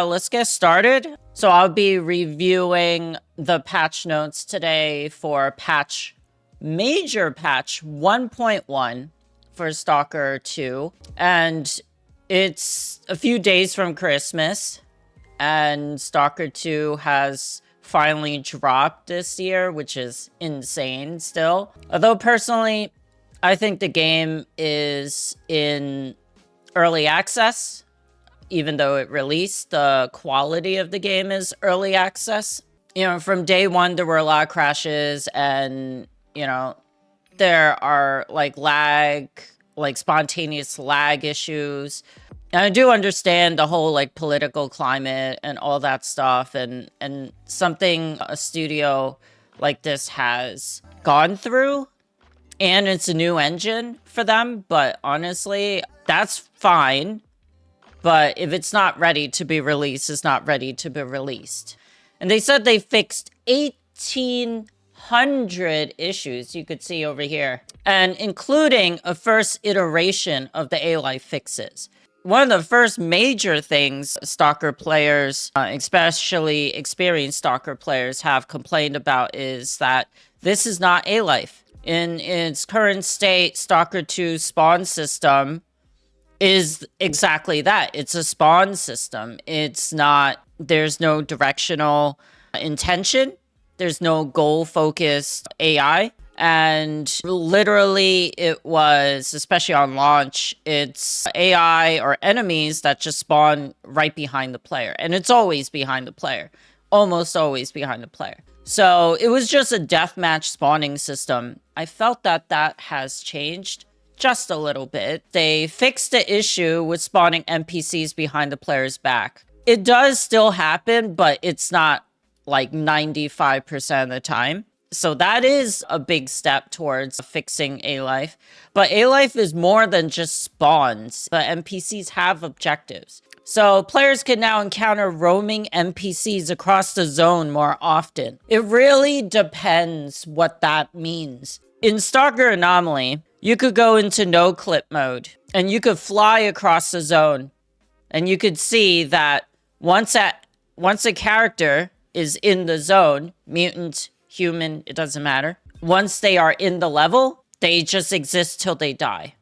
Let's get started. So I'll be reviewing the patch notes today for major patch 1.1 for Stalker 2. And it's a few days from Christmas, and Stalker 2 has finally dropped this year, which is insane still. Although personally, I think the game is in early access. Even though it released, the quality of the game is early access. You know, from day one, there were a lot of crashes, and, you know, there are, like, spontaneous lag issues. And I do understand the whole, like, political climate and all that stuff, and something a studio like this has gone through. And it's a new engine for them, but honestly, that's fine. But if it's not ready to be released, it's not ready to be released. And they said they fixed 1,800 issues, you could see over here, and including a first iteration of the A-Life fixes. One of the first major things Stalker players, especially experienced Stalker players, have complained about is that this is not A-Life. In its current state, Stalker 2's spawn system is exactly that. It's a spawn system. It's not, there's no directional intention. There's no goal-focused AI. And literally it was, especially on launch, it's AI or enemies that just spawn right behind the player. And it's always behind the player. Almost always behind the player. So it was just a deathmatch spawning system. I felt that that has changed just a little bit. They fixed the issue with spawning NPCs behind the player's back. It does still happen, but it's not like 95% of the time. So that is a big step towards fixing A-Life. But A-Life is more than just spawns. The NPCs have objectives. So players can now encounter roaming NPCs across the zone more often. It really depends what that means. In Stalker Anomaly, you could go into no clip mode and you could fly across the zone, and you could see that once a character is in the zone, mutant, human, it doesn't matter. Once they are in the level, they just exist till they die.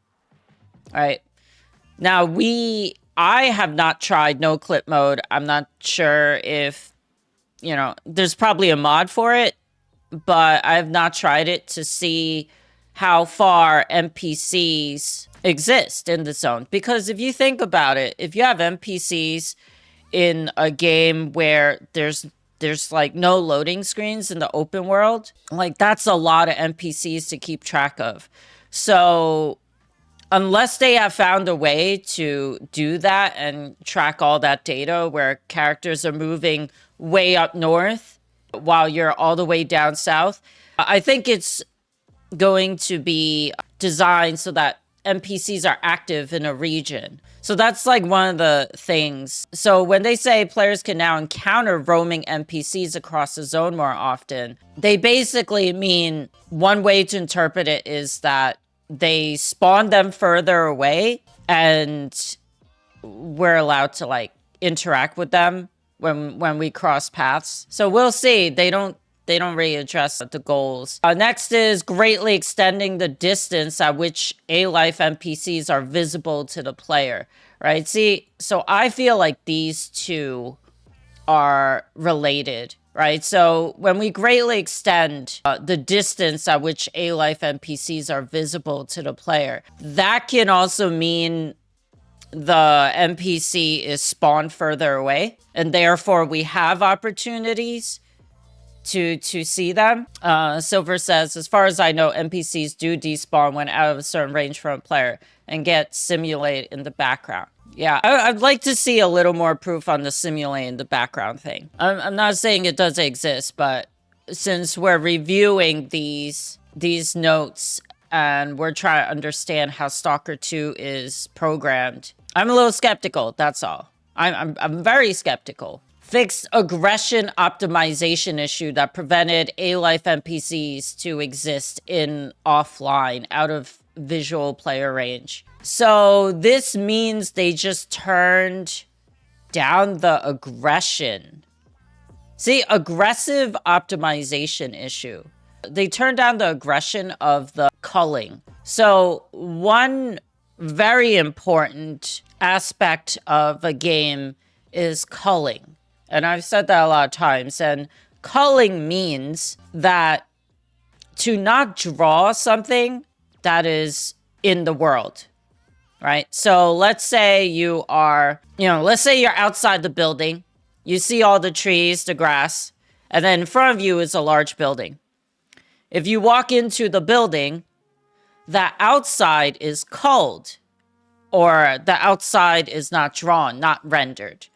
All right. Now I have not tried no clip mode. I'm not sure if, you know, there's probably a mod for it, but I have not tried it to see how far NPCs exist in the zone. Because if you think about it, if you have NPCs in a game where there's like no loading screens in the open world, like that's a lot of NPCs to keep track of. So unless they have found a way to do that and track all that data where characters are moving way up north while you're all the way down south, I think it's going to be designed so that NPCs are active in a region. So that's like one of the things. So when they say players can now encounter roaming NPCs across the zone more often, they basically mean, one way to interpret it is that they spawn them further away and we're allowed to like interact with them when we cross paths. So we'll see. They don't really address the goals. Next is greatly extending the distance at which A-Life NPCs are visible to the player, right? See, so I feel like these two are related, right? So when we greatly extend the distance at which A-Life NPCs are visible to the player, that can also mean the NPC is spawned further away, and therefore we have opportunities to see them. Silver says, as far as I know, NPCs do despawn when out of a certain range from a player and get simulated in the background. Yeah, I'd like to see a little more proof on the simulate in the background thing. I'm not saying it doesn't exist, but since we're reviewing these notes and we're trying to understand how Stalker 2 is programmed, I'm a little skeptical, that's all. I'm very skeptical. Fixed aggression optimization issue that prevented A-Life NPCs to exist in offline, out of visual player range. So this means they just turned down the aggression. See, aggressive optimization issue. They turn down the aggression of the culling. So one very important aspect of a game is culling. And I've said that a lot of times. And culling means that to not draw something that is in the world, right? So let's say you are, let's say you're outside the building. You see all the trees, the grass, and then in front of you is a large building. If you walk into the building, the outside is culled, or the outside is not drawn, not rendered.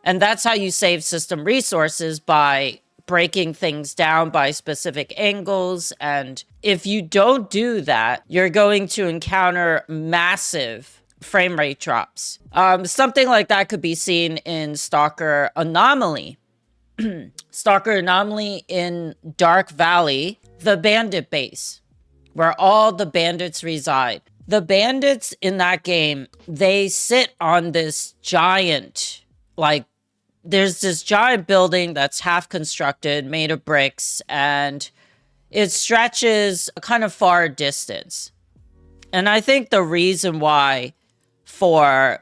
And that's how you save system resources, by breaking things down by specific angles. And if you don't do that, you're going to encounter massive frame rate drops. Something like that could be seen in Stalker Anomaly. Stalker Anomaly in Dark Valley, the bandit base, where all the bandits reside. The bandits in that game, they sit on this giant, there's this giant building that's half constructed, made of bricks, and it stretches a kind of far distance. And I think the reason why for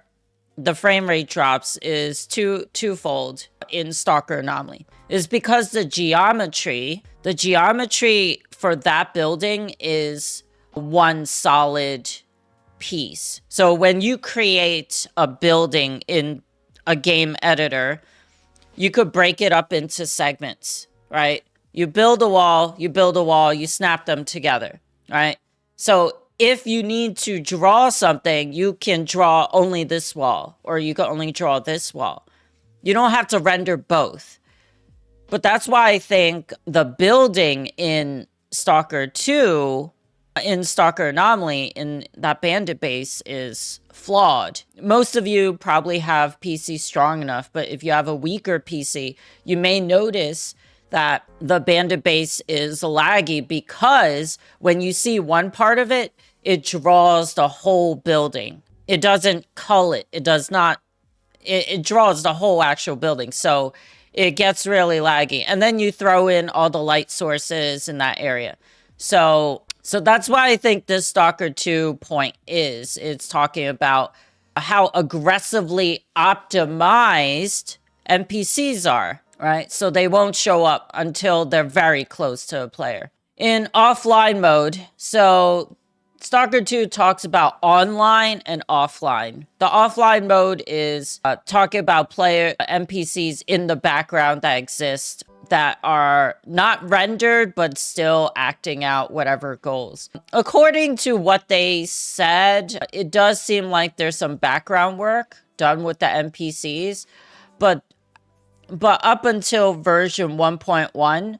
the frame rate drops is twofold in Stalker Anomaly. Is because the geometry for that building is one solid piece. So when you create a building in a game editor, you could break it up into segments, right? You build a wall, you snap them together, right? So if you need to draw something, you can draw only this wall, or you can only draw this wall. You don't have to render both. But that's why I think the building in Stalker 2, in Stalker Anomaly, in that bandit base is flawed. Most of you probably have PC strong enough, but if you have a weaker PC, you may notice that the bandit base is laggy, because when you see one part of it, it draws the whole building. It doesn't cull it. It does not. It draws the whole actual building. So it gets really laggy. And then you throw in all the light sources in that area. So that's why I think this Stalker 2 point is. It's talking about how aggressively optimized NPCs are, right? So they won't show up until they're very close to a player. In offline mode, so Stalker 2 talks about online and offline. The offline mode is talking about player NPCs in the background that exist, that are not rendered, but still acting out whatever goals. According to what they said, it does seem like there's some background work done with the NPCs, but up until version 1.1,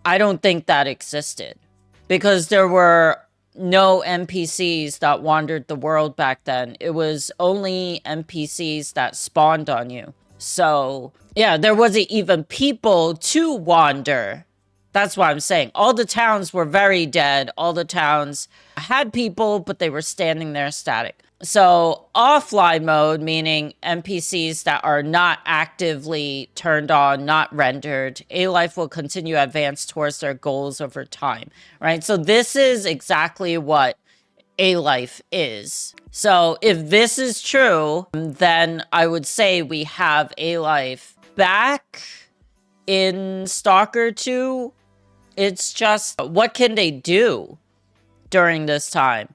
I don't think that existed, because there were no NPCs that wandered the world back then. It was only NPCs that spawned on you. So yeah, there wasn't even people to wander. That's what I'm saying. All the towns were very dead. All the towns had people, but they were standing there static. So offline mode, meaning NPCs that are not actively turned on, not rendered, A-Life will continue to advance towards their goals over time, right? So this is exactly what A-Life is. So if this is true, then I would say we have A-Life back in Stalker 2. It's just, what can they do during this time?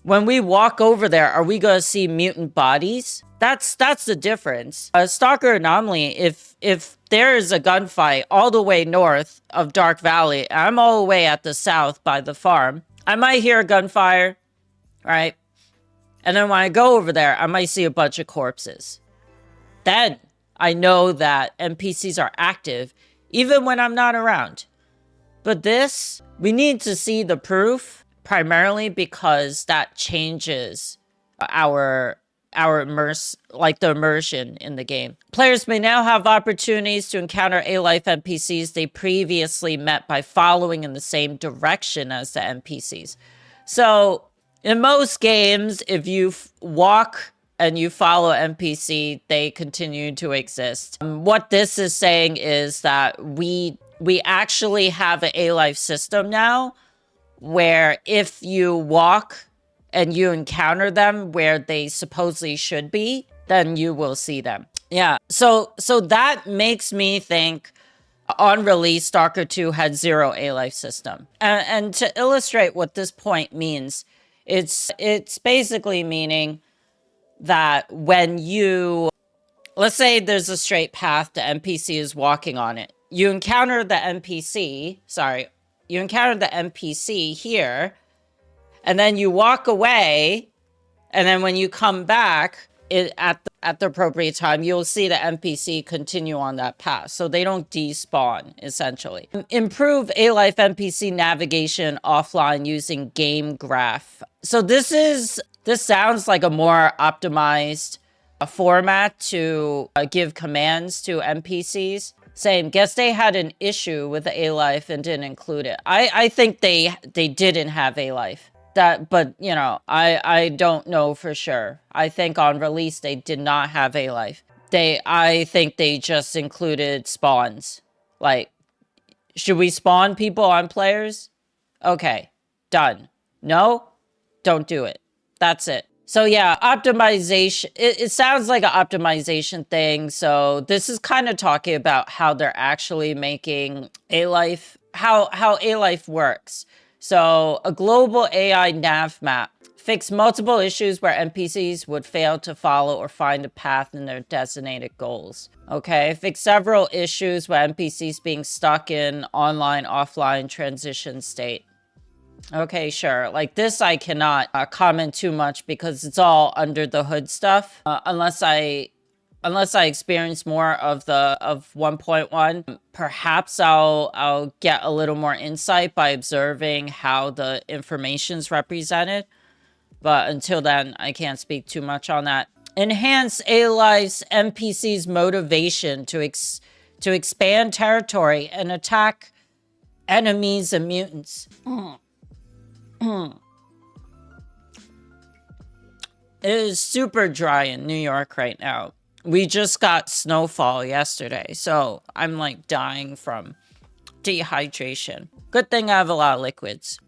When we walk over there, are we going to see mutant bodies? That's the difference. Stalker Anomaly, if there is a gunfight all the way north of Dark Valley, I'm all the way at the south by the farm, I might hear a gunfire, right? And then when I go over there, I might see a bunch of corpses. Then I know that NPCs are active, even when I'm not around. But this, we need to see the proof, primarily because that changes the immersion in the game. Players may now have opportunities to encounter A-Life NPCs they previously met by following in the same direction as the NPCs. So in most games, if you walk and you follow NPC, they continue to exist. What this is saying is that we actually have an A-life system now where if you walk and you encounter them where they supposedly should be, then you will see them. Yeah, so that makes me think on release, Stalker 2 had 0 A-life system. And to illustrate what this point means, it's basically meaning that when you, let's say there's a straight path, the NPC is walking on it. You encounter the NPC, you encounter the NPC here, and then you walk away, and then when you come back at the appropriate time, you'll see the NPC continue on that path. So they don't despawn, essentially. Improve A-life NPC navigation offline using game graph. So this sounds like a more optimized format to give commands to NPCs. Saying, guess they had an issue with the A-life and didn't include it. I think they didn't have A-life. But you know, I don't know for sure. I think on release they did not have A-life. I think they just included spawns. Like, should we spawn people on players? Okay, done. No, don't do it. That's it. So yeah, optimization, it sounds like an optimization thing. So this is kind of talking about how they're actually making A-life, how A-life works. So a global AI nav map fixed multiple issues where NPCs would fail to follow or find a path in their designated goals. Okay, fix several issues with NPCs being stuck in online, offline transition state. Okay, sure. Like this, I cannot comment too much because it's all under the hood stuff. Unless I experience more of 1.1, perhaps I'll get a little more insight by observing how the information's represented. But until then, I can't speak too much on that. Enhance A-life's NPC's motivation to expand territory and attack enemies and mutants. It is super dry in New York right now. We just got snowfall yesterday, so I'm like dying from dehydration. Good thing I have a lot of liquids.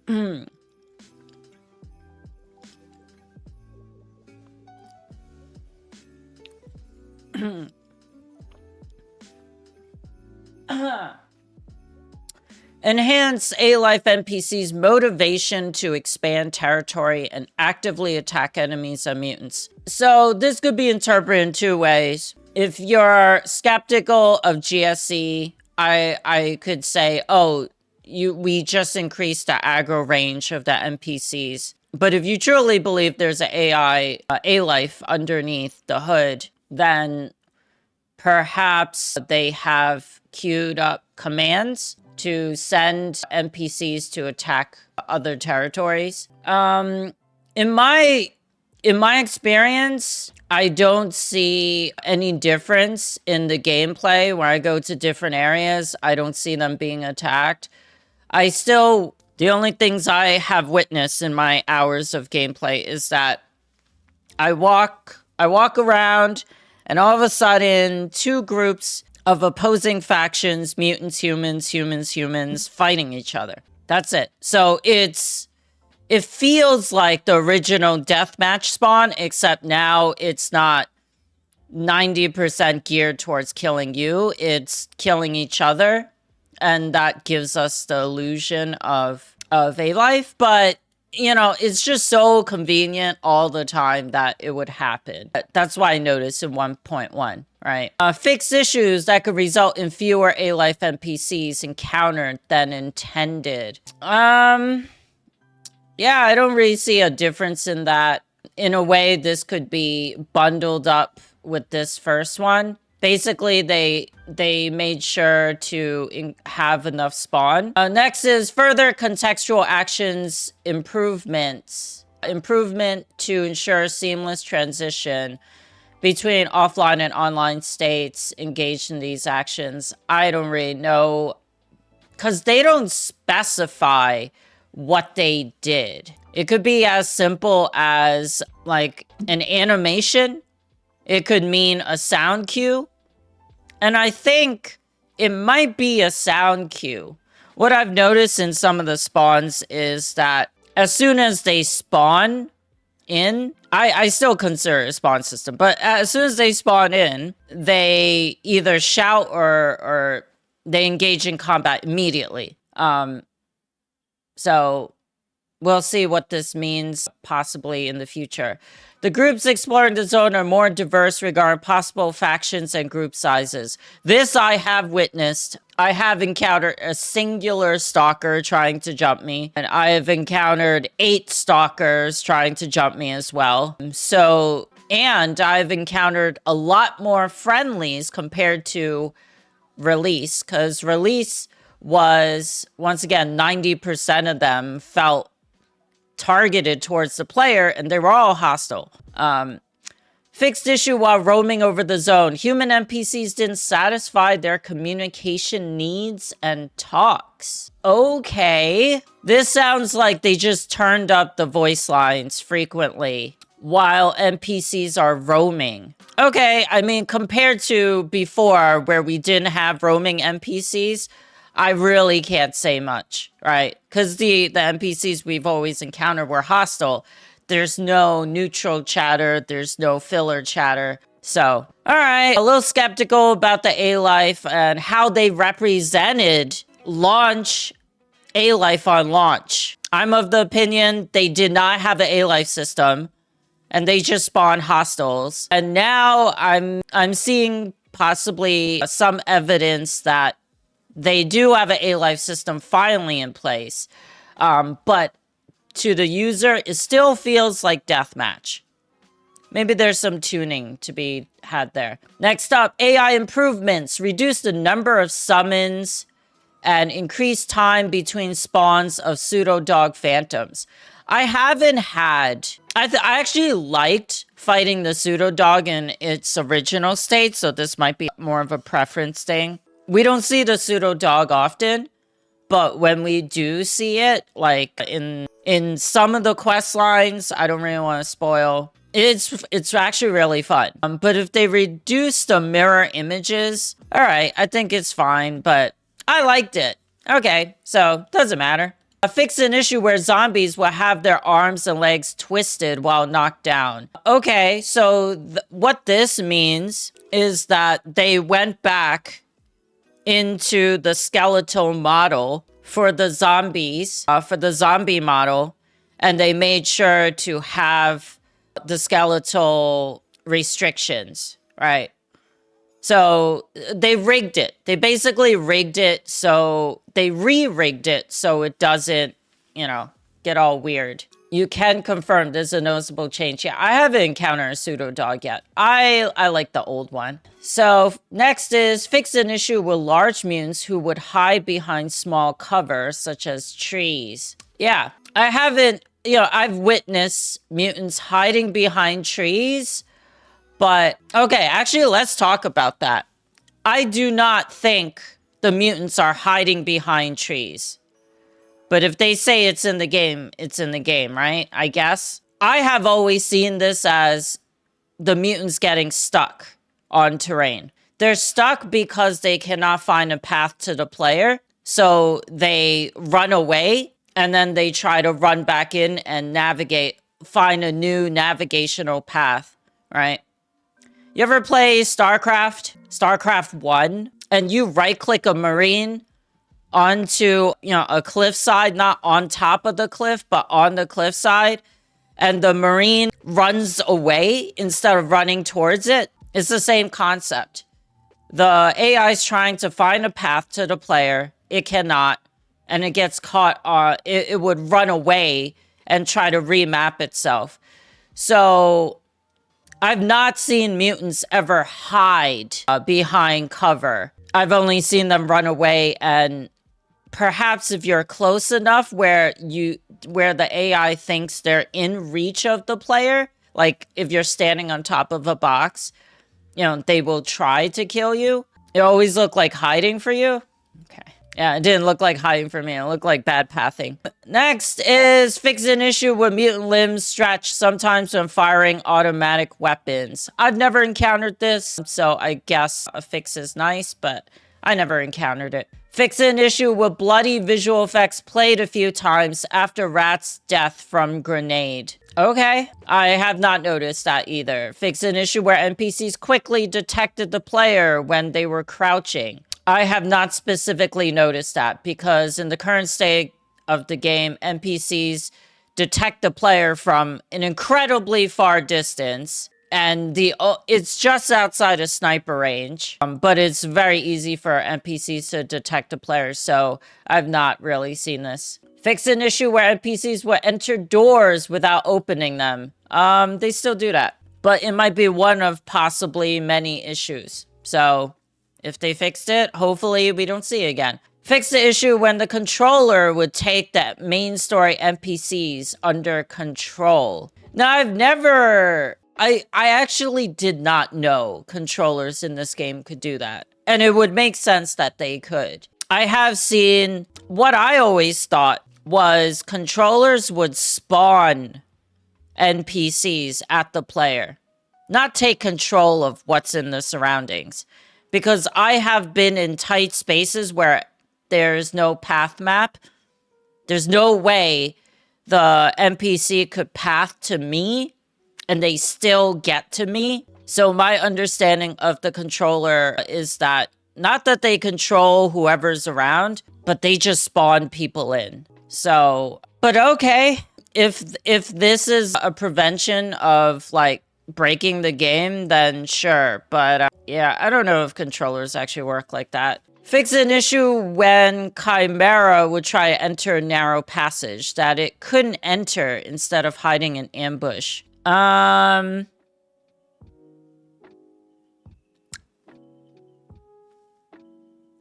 Enhance A-life NPC's motivation to expand territory and actively attack enemies and mutants. So this could be interpreted in two ways. If you're skeptical of GSC, I could say, oh, we just increased the aggro range of the NPCs. But if you truly believe there's an A-life underneath the hood, then perhaps they have queued up commands to send NPCs to attack other territories. In my experience, I don't see any difference in the gameplay where I go to different areas. I don't see them being attacked. The only things I have witnessed in my hours of gameplay is that I walk around and all of a sudden 2 groups of opposing factions, mutants, humans, fighting each other. That's it. So it feels like the original deathmatch spawn, except now it's not 90% geared towards killing you. It's killing each other. And that gives us the illusion of a life. But, you know, it's just so convenient all the time that it would happen. That's why I noticed in 1.1. Right. Fix issues that could result in fewer A-life NPCs encountered than intended. Yeah, I don't really see a difference in that. In a way, this could be bundled up with this first one. Basically, they made sure to have enough spawn. Next is further contextual actions improvements. Improvement to ensure seamless transition between offline and online states engaged in these actions. I don't really know, because they don't specify what they did. It could be as simple as like an animation. It could mean a sound cue. And I think it might be a sound cue. What I've noticed in some of the spawns is that as soon as they spawn in, I still consider it a spawn system, but as soon as they spawn in, they either shout or they engage in combat immediately. So we'll see what this means possibly in the future. The groups exploring the zone are more diverse regarding possible factions and group sizes. This I have witnessed. I have encountered a singular stalker trying to jump me, and I have encountered 8 stalkers trying to jump me as well. And I've encountered a lot more friendlies compared to release, because release was, once again, 90% of them felt targeted towards the player, and they were all hostile. Fixed issue while roaming over the zone. Human NPCs didn't satisfy their communication needs and talks. Okay. This sounds like they just turned up the voice lines frequently while NPCs are roaming. Okay, I mean, compared to before where we didn't have roaming NPCs, I really can't say much, right? Because the NPCs we've always encountered were hostile. There's no neutral chatter. There's no filler chatter. So, all right. A little skeptical about the A-Life and how they represented launch A-Life on launch. I'm of the opinion they did not have an A-Life system, and they just spawned hostiles. And now I'm seeing possibly some evidence that they do have an A-Life system finally in place. But to the user, it still feels like deathmatch. Maybe there's some tuning to be had there. Next up, AI improvements. Reduce the number of summons and increase time between spawns of pseudo-dog phantoms. I haven't had... I actually liked fighting the pseudo-dog in its original state, so this might be more of a preference thing. We don't see the pseudo-dog often, but when we do see it, like in some of the quest lines, I don't really want to spoil, it's actually really fun. But if they reduce the mirror images, all right, I think it's fine, but I liked it. Okay, so doesn't matter. Fix an issue where zombies will have their arms and legs twisted while knocked down. Okay, so what this means is that they went back into the skeletal model for the zombies, for the zombie model, and they made sure to have the skeletal restrictions, right? So they rigged it. They basically rigged it, so they re-rigged it so it doesn't, you know, get all weird. You can confirm there's a noticeable change. Yeah, I haven't encountered a pseudo-dog yet. I like the old one. So next is fix an issue with large mutants who would hide behind small cover, such as trees. Yeah, I haven't, you know, I've witnessed mutants hiding behind trees, but okay, actually, let's talk about that. I do not think the mutants are hiding behind trees. But if they say it's in the game, it's in the game, right? I guess. I have always seen this as the mutants getting stuck on terrain. They're stuck because they cannot find a path to the player. So they run away and then they try to run back in and navigate, find a new navigational path, right? You ever play StarCraft? StarCraft 1? And you right-click a Marine onto, you know, a cliffside, not on top of the cliff, but on the cliffside, and the Marine runs away instead of running towards it. It's the same concept. The AI is trying to find a path to the player. It cannot, and it gets caught. It would run away and try to remap itself. So I've not seen mutants ever hide behind cover. I've only seen them run away, and perhaps if you're close enough where the AI thinks they're in reach of the player, like if you're standing on top of a box, you know, they will try to kill you. It always look like hiding for you. Okay. Yeah, it didn't look like hiding for me. It looked like bad pathing. Next is fix an issue with mutant limbs stretch sometimes when firing automatic weapons. I've never encountered this, so I guess a fix is nice, but I never encountered it. Fix an issue with bloody visual effects played a few times after Rat's death from grenade. Okay, I have not noticed that either. Fix an issue where NPCs quickly detected the player when they were crouching. I have not specifically noticed that because in the current state of the game, NPCs detect the player from an incredibly far distance, and it's just outside of sniper range, but it's very easy for NPCs to detect the player, so I've not really seen this. Fix an issue where NPCs will enter doors without opening them. They still do that, but it might be one of possibly many issues. So if they fixed it, hopefully we don't see it again. Fix the issue when the controller would take the main story NPCs under control. Now, I actually did not know controllers in this game could do that. And it would make sense that they could. I have seen what I always thought was controllers would spawn NPCs at the player, not take control of what's in the surroundings. Because I have been in tight spaces where there's no path map. There's no way the NPC could path to me and they still get to me. So my understanding of the controller is that not that they control whoever's around, but they just spawn people in. So, but okay, if this is a prevention of like breaking the game, then sure. But yeah, I don't know if controllers actually work like that. Fix an issue when Chimera would try to enter a narrow passage that it couldn't enter instead of hiding in ambush.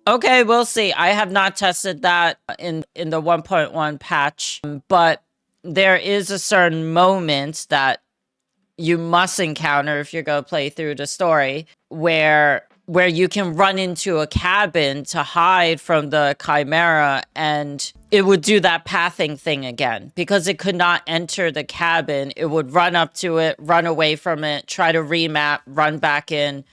Okay, we'll see. I have not tested that in the 1.1 patch, but there is a certain moment that you must encounter if you're going to play through the story where you can run into a cabin to hide from the Chimera, and it would do that pathing thing again. Because it could not enter the cabin, it would run up to it, run away from it, try to remap, run back in,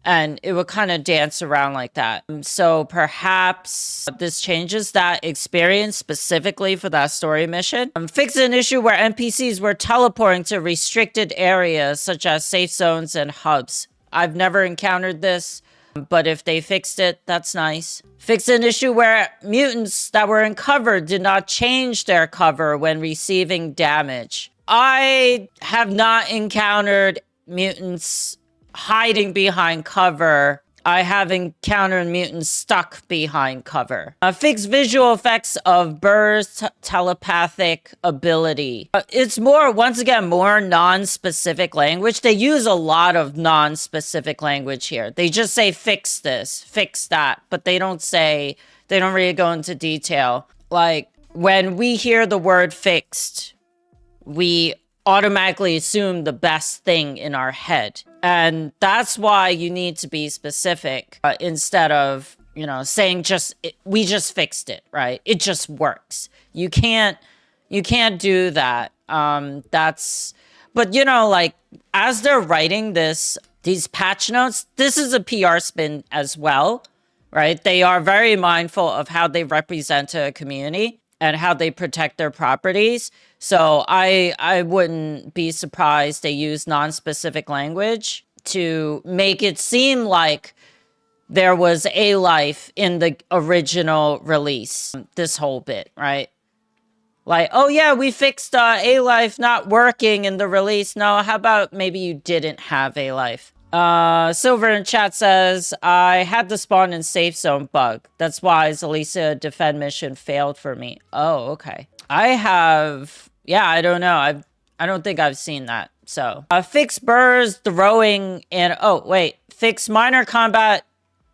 and it would kind of dance around like that. So perhaps this changes that experience specifically for that story mission. Fix an issue where NPCs were teleporting to restricted areas such as safe zones and hubs. I've never encountered this, but if they fixed it, that's nice. Fix an issue where mutants that were in cover did not change their cover when receiving damage. I have not encountered mutants hiding behind cover. I have encountered mutants stuck behind cover. Fix visual effects of Burr's telepathic ability. It's more, once again, more non-specific language. They use a lot of non-specific language here. They just say, fix this, fix that, but they don't really go into detail. Like, when we hear the word fixed, we automatically assume the best thing in our head. And that's why you need to be specific instead of, saying we just fixed it, right? It just works. You can't do that. But like as they're writing these patch notes, this is a PR spin as well, right? They are very mindful of how they represent a community and how they protect their properties. So I wouldn't be surprised they use non-specific language to make it seem like there was a life in the original release, this whole bit, right? Like, oh yeah, we fixed a life not working in the release. No, how about maybe you didn't have a life? Silver in chat says, I had the spawn in safe zone bug. That's why Zelisa defend mission failed for me. Oh, okay. I don't know. I don't think I've seen that. So, fix Burr's throwing and, fix minor combat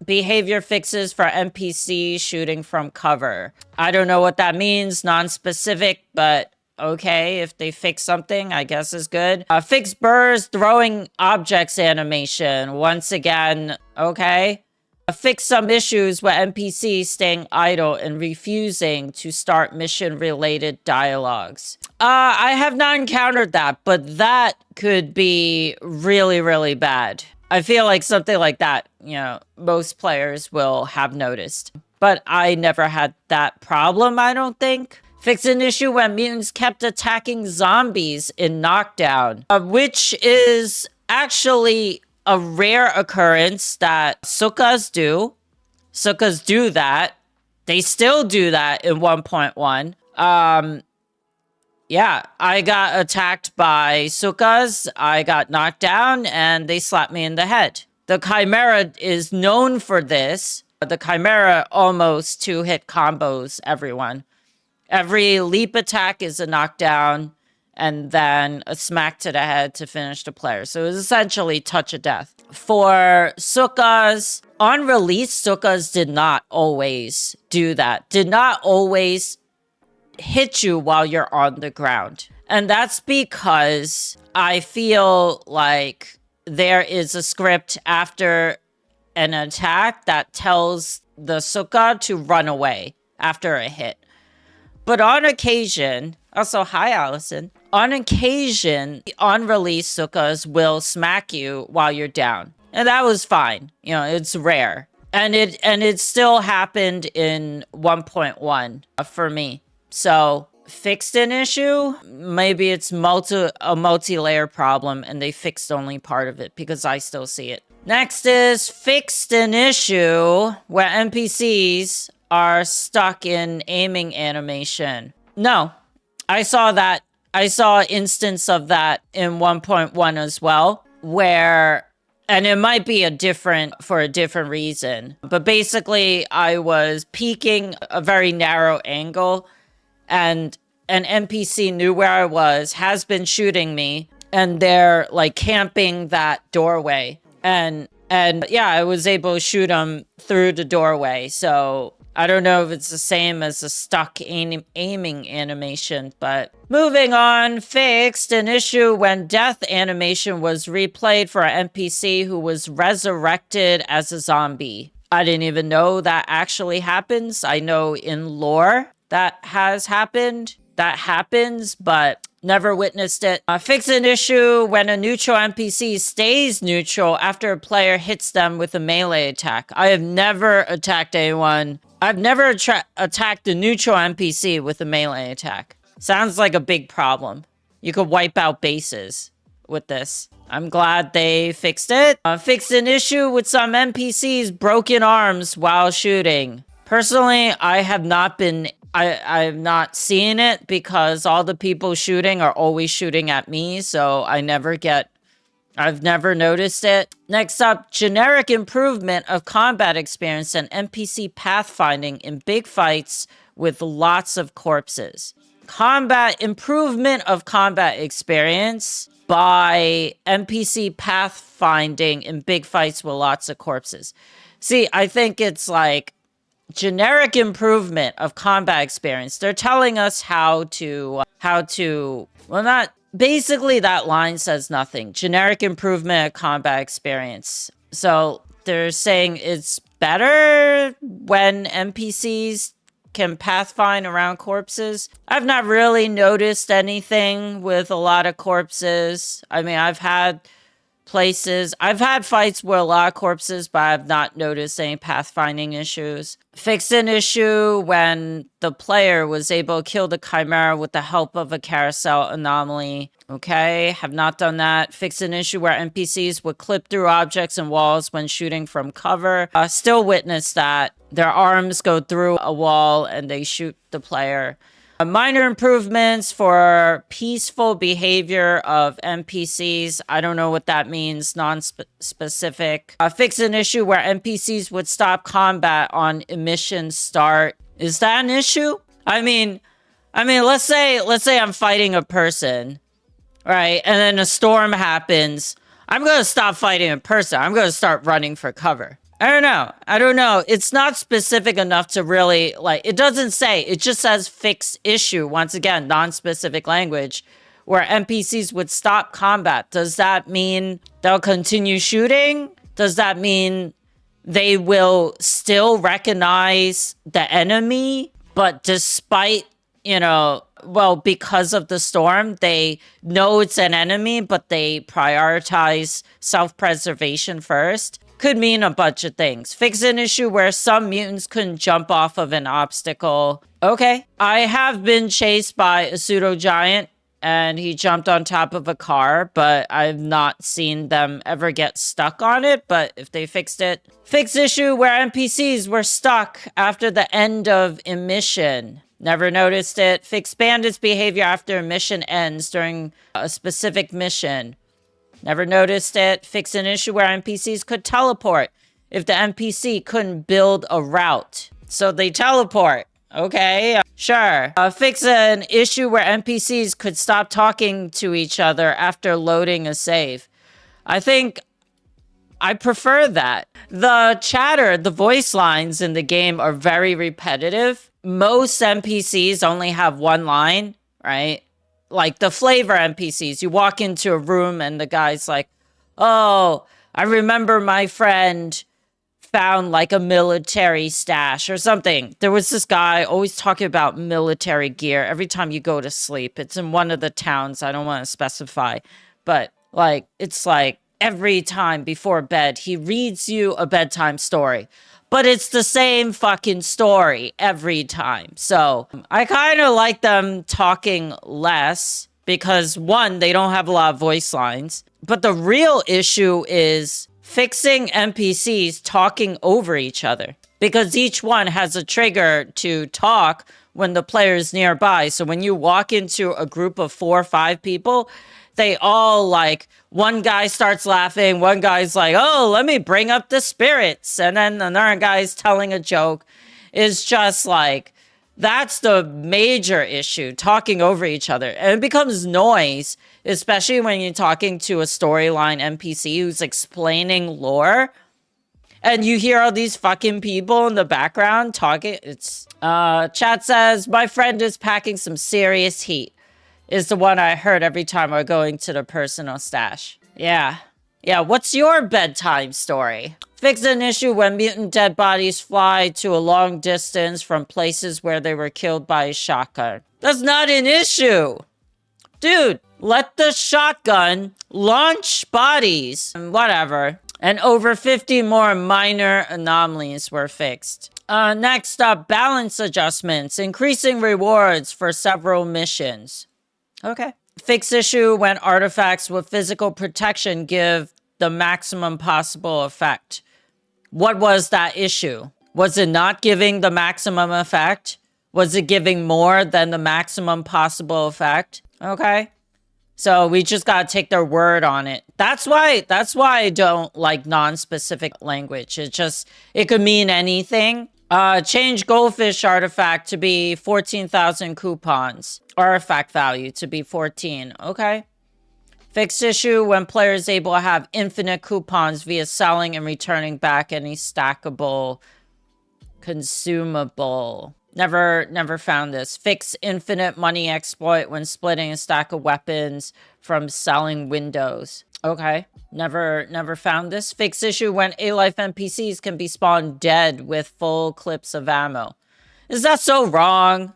behavior fixes for NPC shooting from cover. I don't know what that means, non-specific, but okay, if they fix something, I guess is good. Fix Burr's throwing objects animation. Once again, okay. Fix some issues with NPCs staying idle and refusing to start mission-related dialogues. I have not encountered that, but that could be really, really bad. I feel like something like that, you know, most players will have noticed. But I never had that problem, I don't think. Fix an issue when mutants kept attacking zombies in Knockdown, which is actually a rare occurrence that Sukkas do. Sukkas do that. They still do that in 1.1. Yeah, I got attacked by Sukkas, I got knocked down, and they slapped me in the head. The Chimera is known for this. The Chimera almost two-hit combos everyone. Every leap attack is a knockdown, and then a smack to the head to finish the player. So it's essentially touch of death. For Sukkas, on release, Sukkas did not always do that. Did not always hit you while you're on the ground. And that's because I feel like there is a script after an attack that tells the Sukka to run away after a hit. But on occasion, also, hi Allison. On occasion, on release, Sukkas will smack you while you're down. And that was fine. You know, it's rare. And it still happened in 1.1 for me. So, fixed an issue? Maybe it's a multi-layer problem and they fixed only part of it because I still see it. Next is fixed an issue where NPCs are stuck in aiming animation. No, I saw that. I saw an instance of that in 1.1 as well, where, and it might be for a different reason, but basically I was peeking a very narrow angle and an NPC knew where I was, has been shooting me, and they're like camping that doorway. And yeah, I was able to shoot them through the doorway. So I don't know if it's the same as a stuck aiming animation, but moving on. Fixed an issue when death animation was replayed for an NPC who was resurrected as a zombie. I didn't even know that actually happens. I know in lore that has happened. That happens, but never witnessed it. Fix an issue when a neutral NPC stays neutral after a player hits them with a melee attack. I have never attacked anyone. I've never attacked a neutral NPC with a melee attack. Sounds like a big problem. You could wipe out bases with this. I'm glad they fixed it. Fixed an issue with some NPCs broken arms while shooting. Personally, I have not seen it because all the people shooting are always shooting at me, so I've never noticed it. Next up, generic improvement of combat experience and NPC pathfinding in big fights with lots of corpses. Improvement of combat experience by NPC pathfinding in big fights with lots of corpses. See, I think it's like generic improvement of combat experience. They're telling us how to, well, not, basically that line says nothing. Generic improvement of combat experience. So they're saying it's better when NPCs can pathfind around corpses. I've not really noticed anything with a lot of corpses. I mean, I've had fights with a lot of corpses, but I've not noticed any pathfinding issues. Fixed an issue when the player was able to kill the Chimera with the help of a carousel anomaly. Okay, have not done that. Fixed an issue where NPCs would clip through objects and walls when shooting from cover. Still witnessed that. Their arms go through a wall and they shoot the player. Minor improvements for peaceful behavior of NPCs. I don't know what that means, non-specific. Fix an issue where NPCs would stop combat on emission start. Is that an issue? I mean, let's say I'm fighting a person, right? And then a storm happens. I'm going to stop fighting a person. I'm going to start running for cover. I don't know. It's not specific enough to really, like, it doesn't say. It just says fixed issue. Once again, non-specific language where NPCs would stop combat. Does that mean they'll continue shooting? Does that mean they will still recognize the enemy, but despite, well, because of the storm, they know it's an enemy, but they prioritize self-preservation first. Could mean a bunch of things. Fix an issue where some mutants couldn't jump off of an obstacle. Okay. I have been chased by a pseudo giant and he jumped on top of a car, but I've not seen them ever get stuck on it. But if they fixed it. Fix issue where NPCs were stuck after the end of a mission. Never noticed it. Fix bandits' behavior after a mission ends during a specific mission. Never noticed it. Fix an issue where NPCs could teleport if the NPC couldn't build a route. So they teleport. Okay, sure. Fix an issue where NPCs could stop talking to each other after loading a save. I think I prefer that. The chatter, the voice lines in the game are very repetitive. Most NPCs only have one line, right? Like the flavor NPCs. You walk into a room and the guy's like, oh, I remember my friend found like a military stash or something. There was this guy always talking about military gear every time you go to sleep. It's in one of the towns. I don't want to specify. But like, it's like every time before bed, he reads you a bedtime story. But it's the same fucking story every time. So I kind of like them talking less because, one, they don't have a lot of voice lines. But the real issue is fixing NPCs talking over each other. Because each one has a trigger to talk when the player is nearby. So when you walk into a group of 4 or 5 people, they all like, one guy starts laughing, one guy's like, oh, let me bring up the spirits. And then another guy's telling a joke. It's just like, that's the major issue, talking over each other. And it becomes noise, especially when you're talking to a storyline NPC who's explaining lore. And you hear all these fucking people in the background talking. It's, chat says, my friend is packing some serious heat. Is the one I heard every time we're going to the personal stash. Yeah. Yeah, what's your bedtime story? Fix an issue when mutant dead bodies fly to a long distance from places where they were killed by a shotgun. That's not an issue! Dude, let the shotgun launch bodies. Whatever. And over 50 more minor anomalies were fixed. Next up, balance adjustments. Increasing rewards for several missions. Okay. Fix issue when artifacts with physical protection give the maximum possible effect. What was that issue? Was it not giving the maximum effect? Was it giving more than the maximum possible effect? Okay. So we just gotta take their word on it. That's why I don't like non-specific language. It could mean anything. Change goldfish artifact to be 14,000 coupons. Artifact value to be 14. Okay. Fixed issue when players able to have infinite coupons via selling and returning back any stackable consumable. Never found this. Fix infinite money exploit when splitting a stack of weapons from selling windows. Okay. Never found this. Fix issue when A-Life NPCs can be spawned dead with full clips of ammo. Is that so wrong?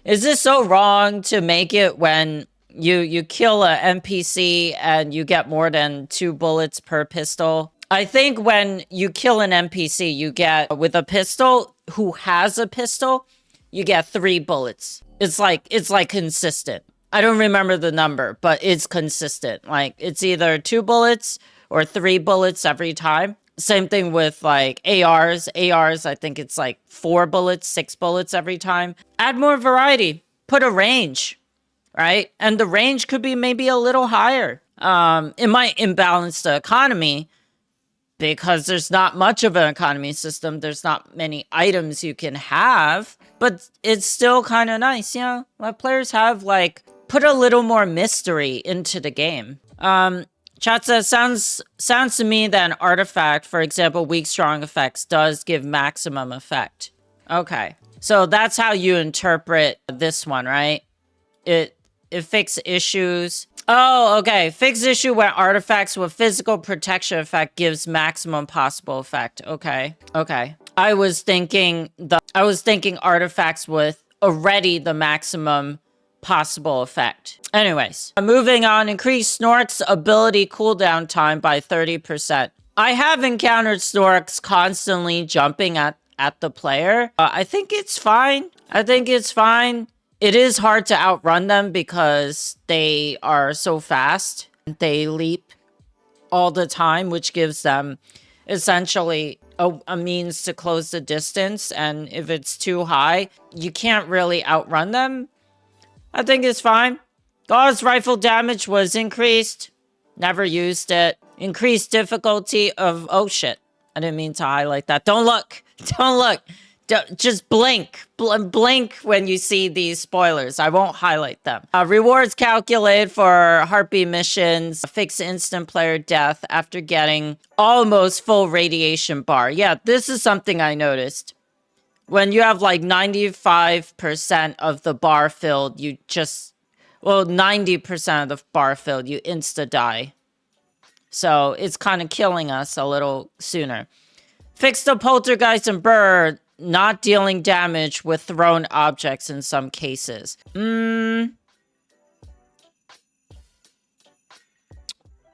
Is this so wrong to make it when you kill a NPC and you get more than 2 bullets per pistol? I think when you kill an NPC, you get, with a pistol, who has a pistol, you get 3 bullets. It's like consistent. I don't remember the number, but it's consistent. Like, it's either 2 bullets or 3 bullets every time. Same thing with, like, ARs. ARs, I think it's, like, 4 bullets, 6 bullets every time. Add more variety. Put a range, right? And the range could be maybe a little higher. It might imbalance the economy because there's not much of an economy system. There's not many items you can have. But it's still kind of nice, you know? Let players have, like, put a little more mystery into the game. Chat says, sounds to me that an artifact, for example, weak strong effects, does give maximum effect. Okay. So that's how you interpret this one, right? It fixes issues. Oh, okay. Fix issue when artifacts with physical protection effect gives maximum possible effect. Okay. Okay. I was thinking artifacts with already the maximum possible effect. Anyways, moving on. Increase Snork's ability cooldown time by 30%. I have encountered Snorks constantly jumping at the player. I think it's fine. I think it's fine. It is hard to outrun them because they are so fast. They leap all the time, which gives them essentially a means to close the distance. And if it's too high, you can't really outrun them. I think it's fine. Gauss rifle damage was increased. Never used it. Increased difficulty of... Oh, shit. I didn't mean to highlight that. Don't look. Don't look. Just blink. Blink when you see these spoilers. I won't highlight them. Rewards calculated for heartbeat missions. Fix instant player death after getting almost full radiation bar. Yeah, this is something I noticed. When you have like 95% of the bar filled, you just... Well, 90% of the bar filled, you insta-die. So it's kind of killing us a little sooner. Fix the poltergeist and bird, not dealing damage with thrown objects in some cases.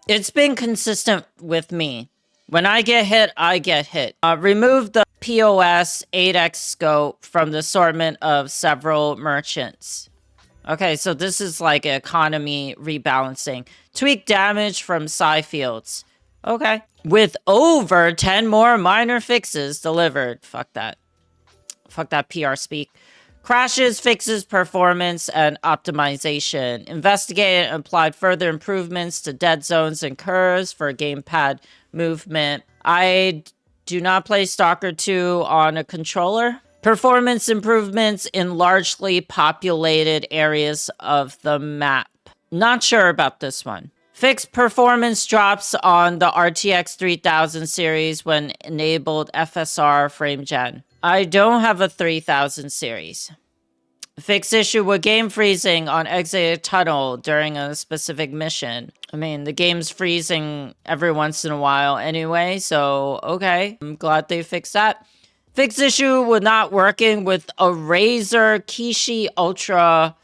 It's been consistent with me. When I get hit, I get hit. Remove the POS 8x scope from the assortment of several merchants. Okay, so this is like economy rebalancing. Tweak damage from psi fields. Okay. With over 10 more minor fixes delivered. Fuck that. Fuck that PR speak. Crashes, fixes, performance, and optimization. Investigated and applied further improvements to dead zones and curves for gamepad movement. I do not play Stalker 2 on a controller. Performance improvements in largely populated areas of the map. Not sure about this one. Fixed performance drops on the RTX 3000 series when enabled FSR frame gen. I don't have a 3000 series. Fixed issue with game freezing on exit tunnel during a specific mission. I mean, the game's freezing every once in a while anyway, so okay. I'm glad they fixed that. Fixed issue with not working with a Razer Kishi Ultra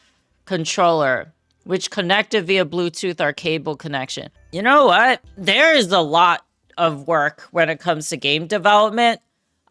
controller, which connected via Bluetooth or cable connection. You know what? There is a lot of work when it comes to game development.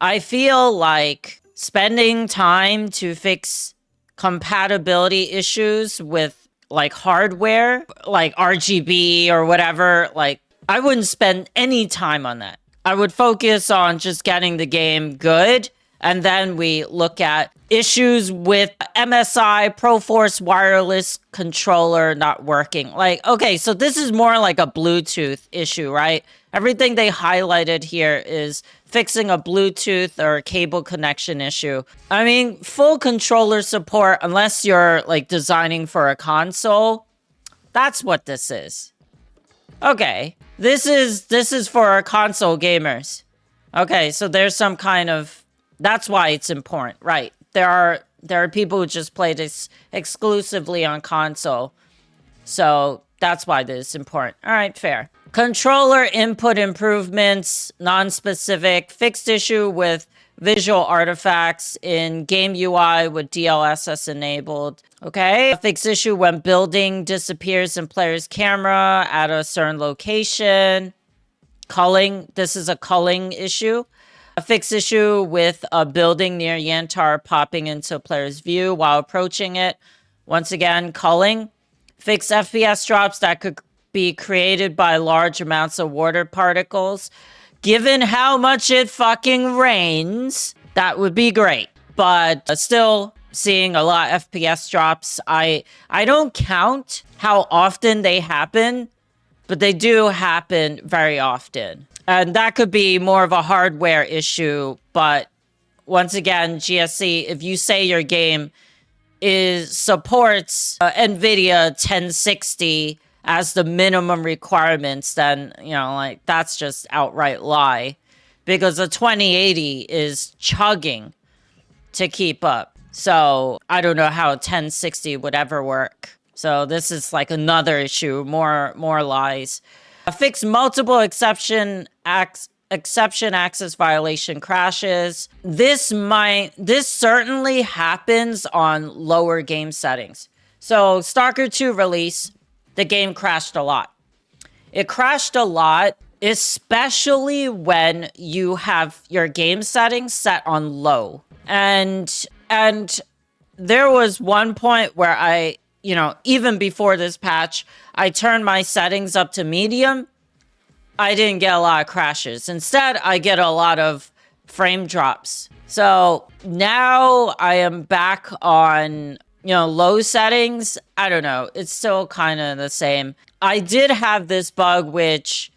I feel like spending time to fix compatibility issues with like hardware, like RGB or whatever, like I wouldn't spend any time on that. I would focus on just getting the game good, and then we look at issues with MSI ProForce wireless controller not working. Like, okay, so this is more like a Bluetooth issue, right? Everything they highlighted here is fixing a Bluetooth or a cable connection issue. I mean, full controller support, unless you're like designing for a console, that's what this is. Okay, this is for our console gamers. Okay, so there's some kind of... That's why it's important, right? There are people who just play this exclusively on console. So that's why this is important. All right, fair. Controller input improvements, non-specific. Fixed issue with visual artifacts in game UI with DLSS enabled. Okay. Fixed issue when building disappears in player's camera at a certain location. Culling. This is a culling issue. A fixed issue with a building near Yantar popping into a player's view while approaching it. Once again, culling. Fixed FPS drops that could be created by large amounts of water particles. Given how much it fucking rains, that would be great. But still seeing a lot of FPS drops. I don't count how often they happen, but they do happen very often. And that could be more of a hardware issue. But once again, GSC, if you say your game supports NVIDIA 1060 as the minimum requirements, then, you know, like, that's just outright lie. Because a 2080 is chugging to keep up. So, I don't know how 1060 would ever work. So this is like another issue, more lies. Fix multiple exception access violation crashes. This certainly happens on lower game settings. So Stalker 2 release, the game crashed a lot. It crashed a lot, especially when you have your game settings set on low. And there was one point where I, even before this patch, I turned my settings up to medium. I didn't get a lot of crashes. Instead, I get a lot of frame drops. So now I am back on, low settings. I don't know. It's still kind of the same. I did have this bug, which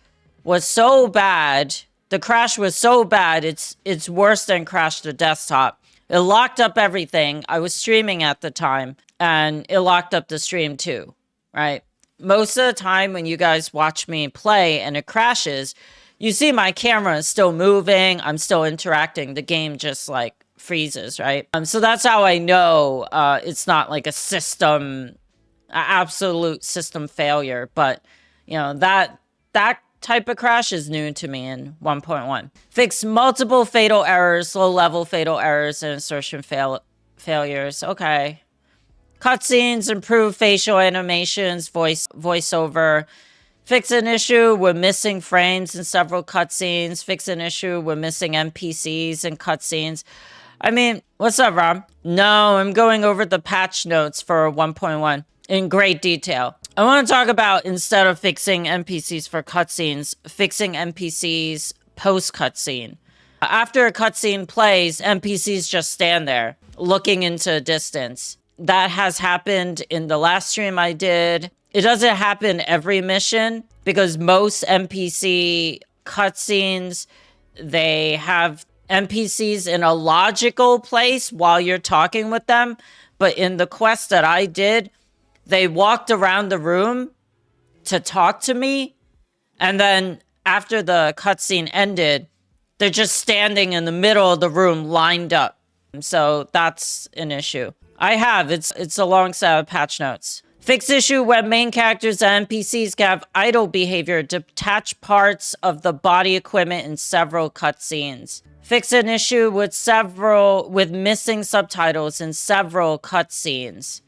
was so bad. The crash was so bad. It's worse than Crash the Desktop. It locked up everything. I was streaming at the time, and it locked up the stream too, right? Most of the time when you guys watch me play and it crashes, you see my camera is still moving. I'm still interacting. The game just like freezes, right? So that's how I know it's not like a absolute system failure. But, that type of crash is new to me in 1.1. Fix multiple fatal errors, low-level fatal errors, and insertion failures. Okay. Cutscenes, improve facial animations, voiceover. Fix an issue with missing frames in several cutscenes. Fix an issue with missing NPCs in cutscenes. I mean, what's up, Rob? No, I'm going over the patch notes for 1.1 in great detail. I want to talk about, instead of fixing NPCs for cutscenes, fixing NPCs post-cutscene. After a cutscene plays, NPCs just stand there, looking into a distance. That has happened in the last stream I did. It doesn't happen every mission, because most NPC cutscenes, they have NPCs in a logical place while you're talking with them. But in the quest that I did, they walked around the room to talk to me. And then after the cutscene ended, they're just standing in the middle of the room lined up. So that's an issue. It's alongside patch notes. Fix issue when main characters and NPCs can have idle behavior, detach parts of the body equipment in several cutscenes. Fix an issue with missing subtitles in several cutscenes.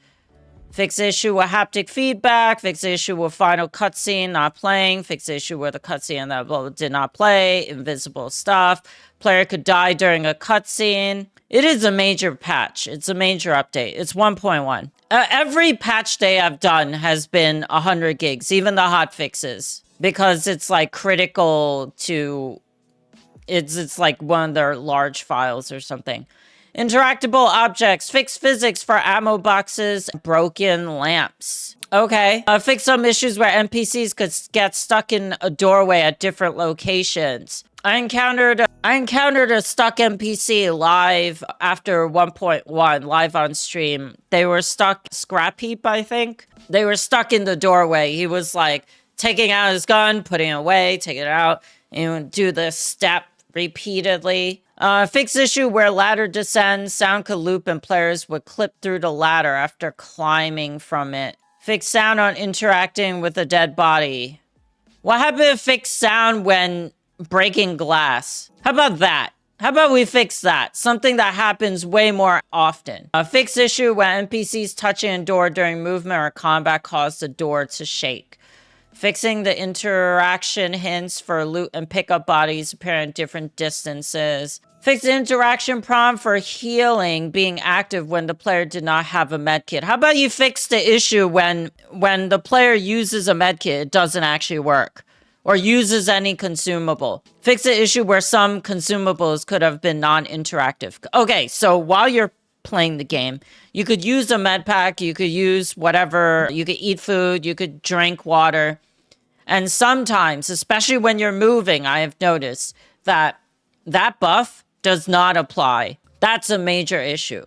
Fix issue with haptic feedback. Fix issue with final cutscene not playing. Fix issue with a cutscene that did not play. Invisible stuff. Player could die during a cutscene. It is a major patch. It's a major update. It's 1.1. Every patch day I've done has been 100 gigs, even the hot fixes, because it's like critical to... It's like one of their large files or something. Interactable objects. Fix physics for ammo boxes. Broken lamps. Okay. Fix some issues where NPCs could get stuck in a doorway at different locations. I encountered a stuck NPC live after 1.1, live on stream. They were stuck, scrap heap, I think. They were stuck in the doorway. He was like taking out his gun, putting it away, taking it out, and do this step repeatedly. Fix issue where ladder descends. Sound could loop and players would clip through the ladder after climbing from it. Fix sound on interacting with a dead body. What happened to fix sound when breaking glass? How about that? How about we fix that? Something that happens way more often. Fix issue when NPCs touching a door during movement or combat cause the door to shake. Fixing the interaction hints for loot and pickup bodies appearing at different distances. Fix the interaction prompt for healing being active when the player did not have a medkit. How about you fix the issue when the player uses a medkit, it doesn't actually work, or uses any consumable. Fix the issue where some consumables could have been non-interactive. Okay, so while you're playing the game, you could use a med pack, you could use whatever, you could eat food, you could drink water. And sometimes, especially when you're moving, I have noticed that buff does not apply. That's a major issue.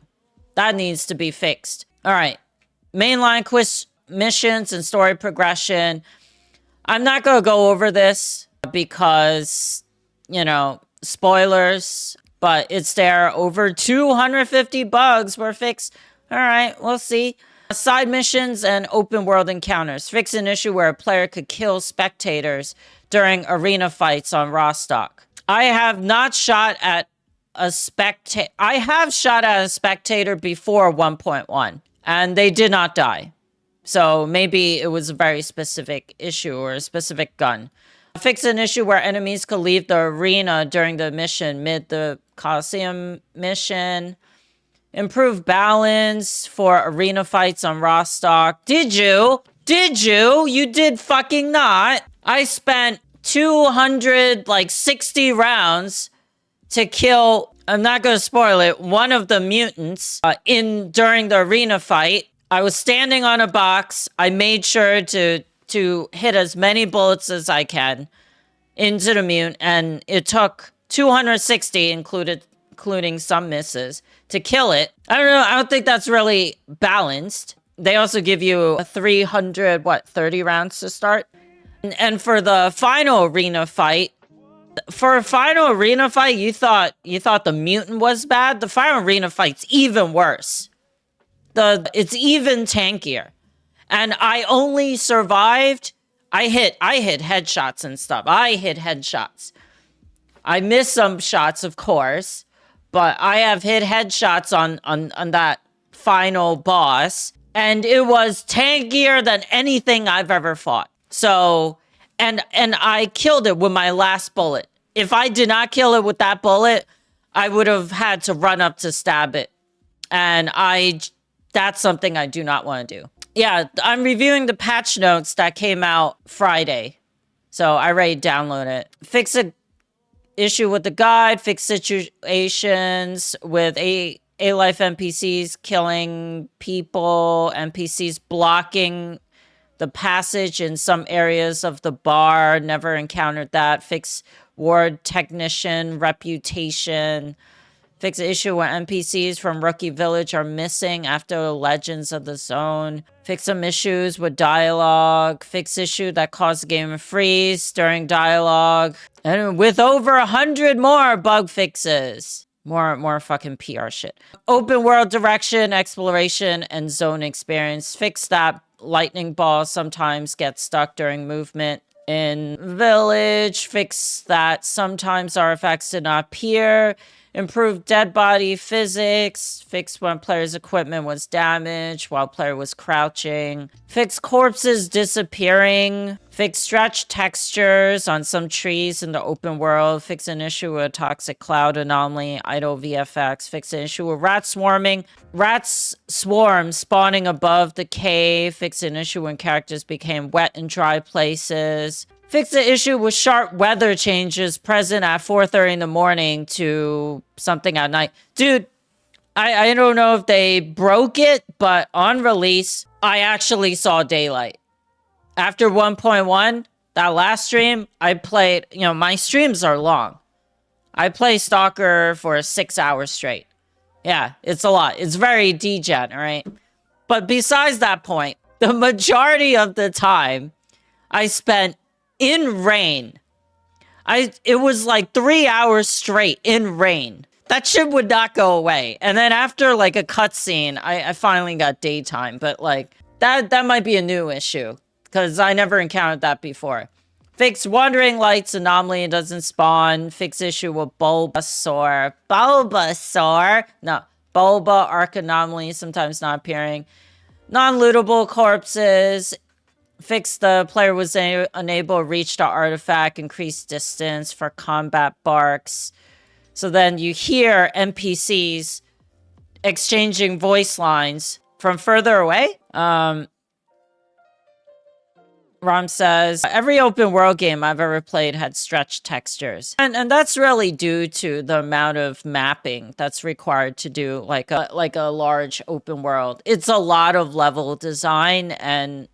That needs to be fixed. All right. Mainline quest missions and story progression. I'm not going to go over this because, spoilers, but it's there. Over 250 bugs were fixed. All right, we'll see. Side missions and open world encounters. Fix an issue where a player could kill spectators during arena fights on Rostock. I have not shot at a spectator. I have shot at a spectator before 1.1, and they did not die. So maybe it was a very specific issue or a specific gun. Fix an issue where enemies could leave the arena during the mission, mid the Coliseum mission. Improve balance for arena fights on Rostock. Did you? Did you? You did fucking not. I spent 260 rounds to kill, I'm not gonna spoil it, one of the mutants during the arena fight. I was standing on a box. I made sure to hit as many bullets as I can into the mutant, and it took 260, including some misses, to kill it. I don't know. I don't think that's really balanced. They also give you 30 rounds to start. And for the final arena fight, you thought the mutant was bad. The final arena fight's even worse. It's even tankier. And I only survived. I hit headshots and stuff. I hit headshots. I missed some shots, of course, but I have hit headshots on that final boss, and it was tankier than anything I've ever fought. So, and I killed it with my last bullet. If I did not kill it with that bullet, I would have had to run up to stab it. And that's something I do not want to do. Yeah, I'm reviewing the patch notes that came out Friday. So I already downloaded it. Fix a issue with the guide, fix situations with A-Life NPCs killing people, NPCs blocking the passage in some areas of the bar. Never encountered that. Fix ward technician reputation. Fix an issue where NPCs from Rookie Village are missing after Legends of the Zone. Fix some issues with dialogue. Fix issue that caused the game to freeze during dialogue. And with over 100 more bug fixes. More fucking PR shit. Open world direction, exploration, and zone experience. Fix that lightning ball sometimes gets stuck during movement in Village. Fix that sometimes artifacts did not appear. Improve dead body physics. Fix when player's equipment was damaged while player was crouching. Fix corpses disappearing. Fix stretch textures on some trees in the open world. Fix an issue with a toxic cloud anomaly. Idle VFX. Fix an issue with rat swarming. Rats swarm spawning above the cave. Fix an issue when characters became wet and dry places. Fix the issue with sharp weather changes present at 4:30 in the morning to something at night. Dude, I don't know if they broke it, but on release, I actually saw daylight. After 1.1, that last stream, I played, my streams are long. I play Stalker for 6 hours straight. Yeah, it's a lot. It's very degen, right? But besides that point, the majority of the time, I spent in rain. It was like 3 hours straight in rain. That shit would not go away. And then after like a cutscene, I finally got daytime. But like that might be a new issue because I never encountered that before. Fix wandering lights anomaly, it doesn't spawn. Fix issue with Bulbasaur. No, Bulba arc anomaly sometimes not appearing. Non-lootable corpses. Fix the player was unable to reach the artifact, increase distance for combat barks. So then you hear NPCs exchanging voice lines from further away. Rom says, every open world game I've ever played had stretched textures. And that's really due to the amount of mapping that's required to do like a large open world. It's a lot of level design and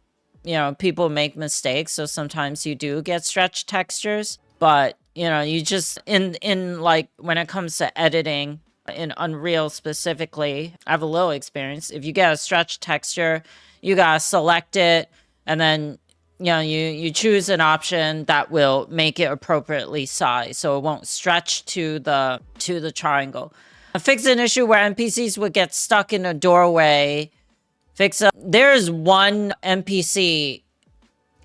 people make mistakes, so sometimes you do get stretched textures, but you just in like when it comes to editing in Unreal specifically, I have a little experience. If you get a stretched texture, you gotta select it, and then you choose an option that will make it appropriately sized, so it won't stretch to the triangle. Fix an issue where NPCs would get stuck in a doorway There's one NPC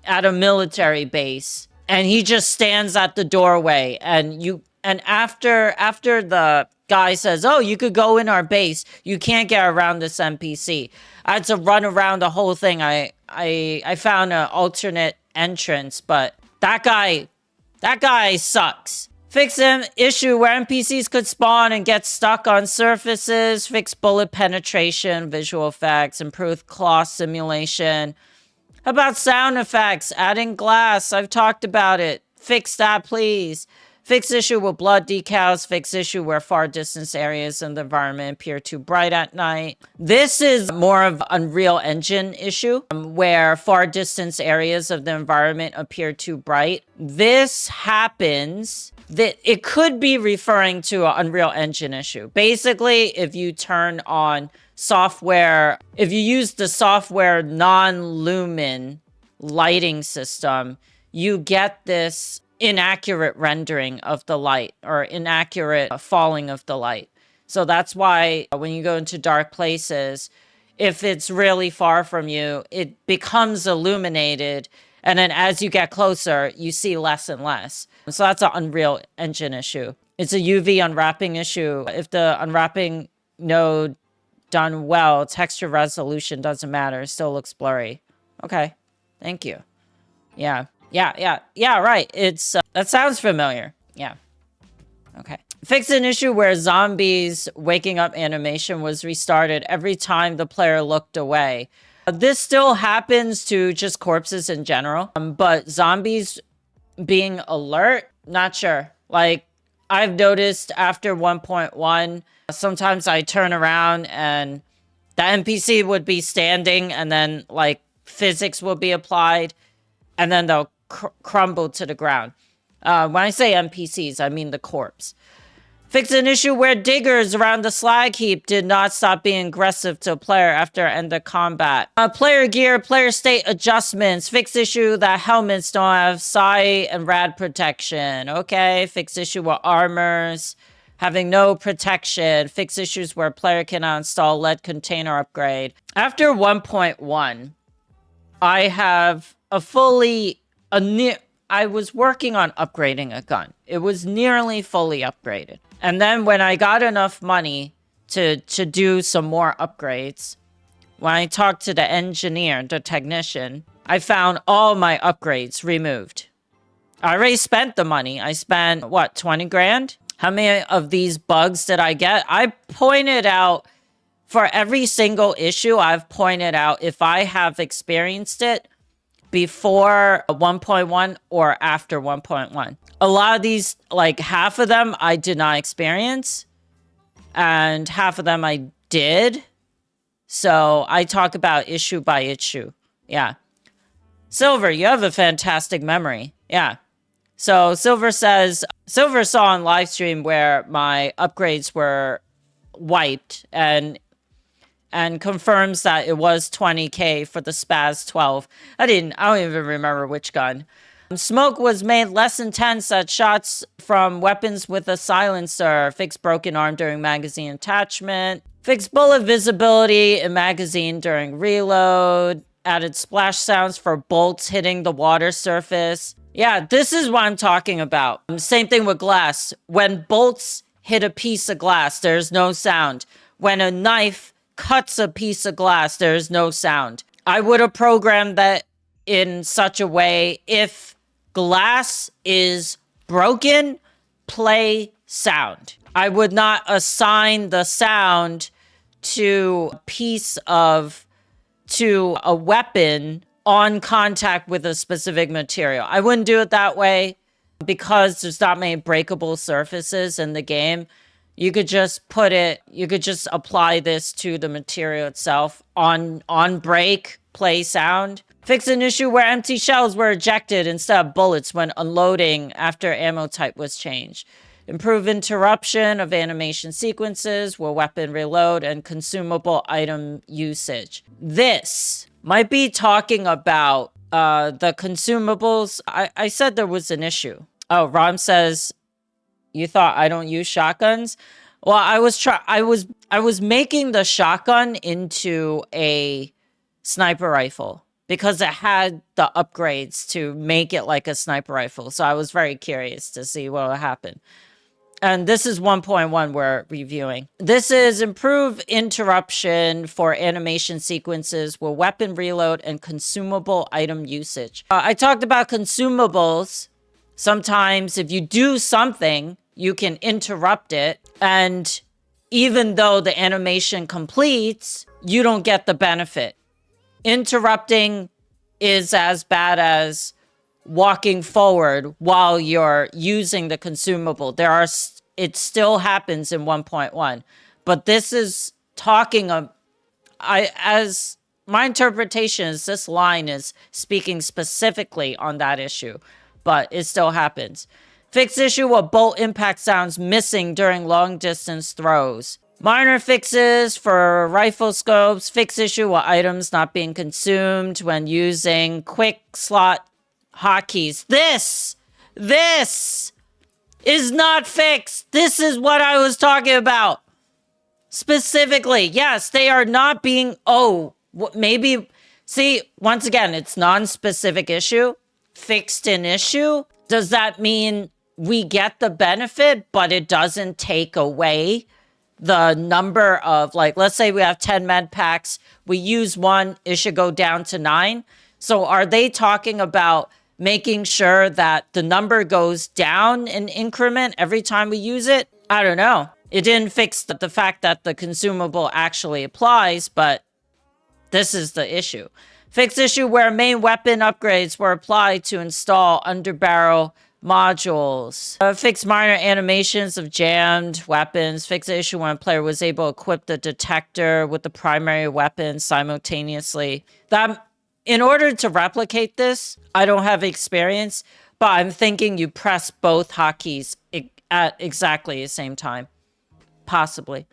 at a military base, and he just stands at the doorway, and after the guy says, oh, you could go in our base, you can't get around this NPC. I had to run around the whole thing. I found an alternate entrance, but that guy sucks. Fix an issue where NPCs could spawn and get stuck on surfaces. Fix bullet penetration, visual effects, improve claw simulation. How about sound effects? Adding glass. I've talked about it. Fix that, please. Fix issue with blood decals. Fix issue where far distance areas in the environment appear too bright at night. This is more of Unreal Engine issue, where far distance areas of the environment appear too bright. This happens... It could be referring to an Unreal Engine issue. Basically, if you turn on software, if you use the software non-lumen lighting system, you get this inaccurate rendering of the light or inaccurate falling of the light. So that's why when you go into dark places, if it's really far from you, it becomes illuminated. And then as you get closer, you see less and less. So that's an Unreal Engine issue. It's a UV unwrapping issue. If the unwrapping node done well, texture resolution doesn't matter. It still looks blurry. Okay. Thank you. Yeah, right. It's, that sounds familiar. Yeah. Okay. Fix an issue where zombies waking up animation was restarted every time the player looked away. This still happens to just corpses in general, but zombies being alert, not sure. Like, I've noticed after 1.1, sometimes I turn around and the NPC would be standing and then, like, physics will be applied and then they'll crumble to the ground. When I say NPCs, I mean the corpse. Fix an issue where diggers around the slag heap did not stop being aggressive to a player after end of combat. Player gear, player state adjustments. Fix issue that helmets don't have sight and rad protection. Okay, fix issue with armors having no protection. Fix issues where player cannot install lead container upgrade. After 1.1, I have I was working on upgrading a gun. It was nearly fully upgraded. And then when I got enough money to do some more upgrades, when I talked to the engineer, the technician, I found all my upgrades removed. I already spent the money. I spent, what, 20 grand? How many of these bugs did I get? I pointed out, for every single issue, I've pointed out if I have experienced it before 1.1 or after 1.1. A lot of these, like half of them, I did not experience. And half of them I did. So I talk about issue by issue. Yeah. Silver, you have a fantastic memory. Yeah. So Silver says, Silver saw on live stream where my upgrades were wiped and confirms that it was 20k for the Spaz 12. I don't even remember which gun. Smoke was made less intense at shots from weapons with a silencer. Fixed broken arm during magazine attachment. Fixed bullet visibility in magazine during reload. Added splash sounds for bolts hitting the water surface. Yeah, this is what I'm talking about. Same thing with glass. When bolts hit a piece of glass, there's no sound. When a knife cuts a piece of glass, there's no sound. I would have programmed that in such a way, if glass is broken, play sound. I would not assign the sound to a weapon on contact with a specific material. I wouldn't do it that way because there's not many breakable surfaces in the game. You could just apply this to the material itself. On break, play sound. Fix an issue where empty shells were ejected instead of bullets when unloading after ammo type was changed. Improve interruption of animation sequences where weapon reload and consumable item usage. This might be talking about the consumables. I said there was an issue. Oh, Rom says, you thought I don't use shotguns? Well, I was making the shotgun into a sniper rifle because it had the upgrades to make it like a sniper rifle. So I was very curious to see what would happen. And this is 1.1 we're reviewing. This is improved interruption for animation sequences with weapon reload and consumable item usage. I talked about consumables. Sometimes if you do something, you can interrupt it. And even though the animation completes, you don't get the benefit. Interrupting is as bad as walking forward while you're using the consumable. It still happens in 1.1, but this is talking of, as my interpretation is this line is speaking specifically on that issue, but it still happens. Fixed issue with bolt impact sounds missing during long distance throws. Minor fixes for rifle scopes. Fixed issue with items not being consumed when using quick slot hotkeys. This is not fixed. This is what I was talking about. Specifically, yes, they are not being, maybe, see, once again, it's non-specific issue, fixed in issue. Does that mean we get the benefit, but it doesn't take away the number of, like, let's say we have 10 med packs, we use one, it should go down to 9. So are they talking about making sure that the number goes down in increment every time we use it? I don't know. It didn't fix the fact that the consumable actually applies, but this is the issue. Fixed issue where main weapon upgrades were applied to install underbarrel modules. Fixed minor animations of jammed weapons. Fixed issue when a player was able to equip the detector with the primary weapon simultaneously. In order to replicate this, I don't have experience, but I'm thinking you press both hotkeys at exactly the same time. Possibly.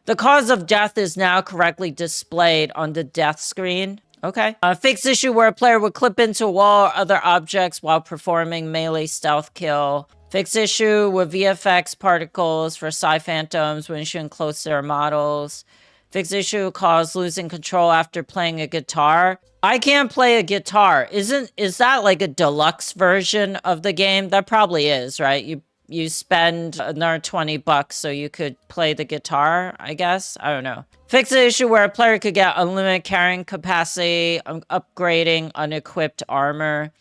The cause of death is now correctly displayed on the death screen. Okay. Fixed issue where a player would clip into a wall or other objects while performing melee stealth kill. Fixed issue with VFX particles for Psy Phantoms when shooting close to their models. Fixed issue caused losing control after playing a guitar. I can't play a guitar. Is that like a deluxe version of the game? That probably is, right? You spend another $20 so you could play the guitar, I guess. I don't know. Fix the issue where a player could get unlimited carrying capacity, upgrading unequipped armor.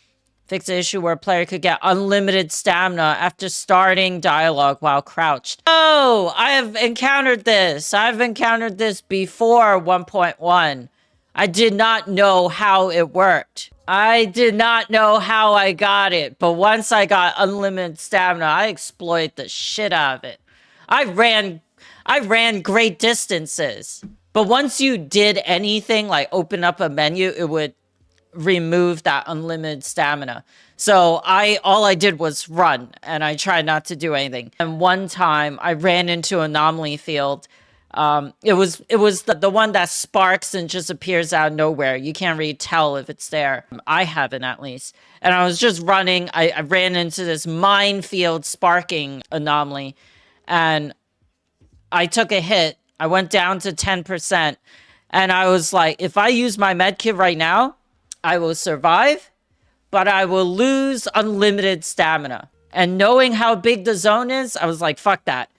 Fix the issue where a player could get unlimited stamina after starting dialogue while crouched. Oh, I have encountered this. I've encountered this before 1.1. I did not know how it worked. I did not know how I got it, but once I got unlimited stamina, I exploited the shit out of it. I ran great distances, but once you did anything like open up a menu, it would remove that unlimited stamina. So all I did was run, and I tried not to do anything. And one time I ran into an anomaly field. It was the one that sparks and just appears out of nowhere. You can't really tell if it's there. I haven't, at least. And I was just running. I ran into this minefield sparking anomaly, and I took a hit. I went down to 10%, and I was like, if I use my medkit right now, I will survive, but I will lose unlimited stamina. And knowing how big the zone is, I was like, fuck that.